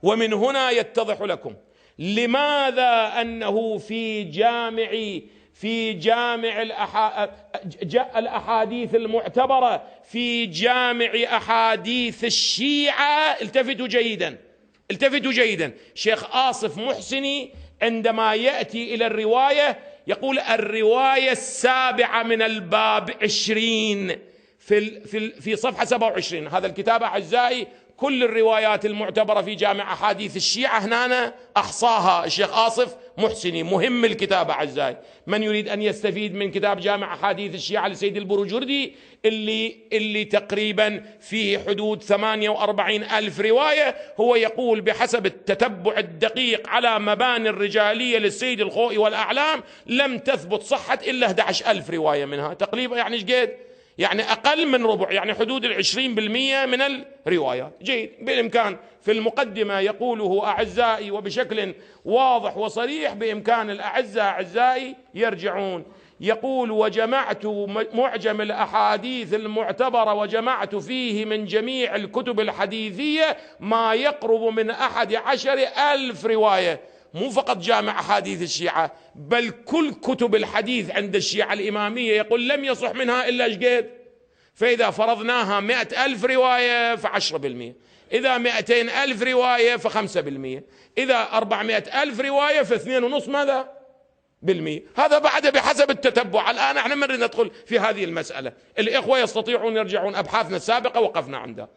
ومن هنا يتضح لكم لماذا أنه في جامع الأحاديث المعتبرة، في جامع أحاديث الشيعة. التفتوا جيدا. شيخ آصف محسني عندما يأتي إلى الرواية يقول الرواية السابعة من الباب 20 في صفحة 27. هذا الكتاب أعزائي كل الروايات المعتبرة في جامع أحاديث الشيعة هنا أحصاها الشيخ آصف محسني. مهم الكتاب أعزائي، من يريد أن يستفيد من كتاب جامع أحاديث الشيعة لسيد البروجردي اللي تقريبا فيه حدود 48 ألف رواية، هو يقول بحسب التتبع الدقيق على مباني الرجالية للسيد الخوئي والأعلام لم تثبت صحة إلا 11 ألف رواية منها تقريبا. يعني ايش قد؟ يعني أقل من ربع، يعني حدود 20% من الروايات. جيد، بالإمكان في المقدمة يقوله أعزائي وبشكل واضح وصريح، بإمكان الأعزاء أعزائي يرجعون. يقول وجمعت معجم الأحاديث المعتبرة وجمعت فيه من جميع الكتب الحديثية ما يقرب من 11 ألف رواية. مو فقط جامع أحاديث الشيعة، بل كل كتب الحديث عند الشيعة الإمامية يقول لم يصح منها إلا شقد. فإذا فرضناها 100 ألف رواية ف10%، إذا 200 ألف رواية ف5%، إذا 400 ألف رواية ف2.5 ماذا بالمئة. هذا بعد بحسب التتبع. الآن احنا من ندخل في هذه المسألة. الإخوة يستطيعون يرجعون أبحاثنا السابقة وقفنا عندها.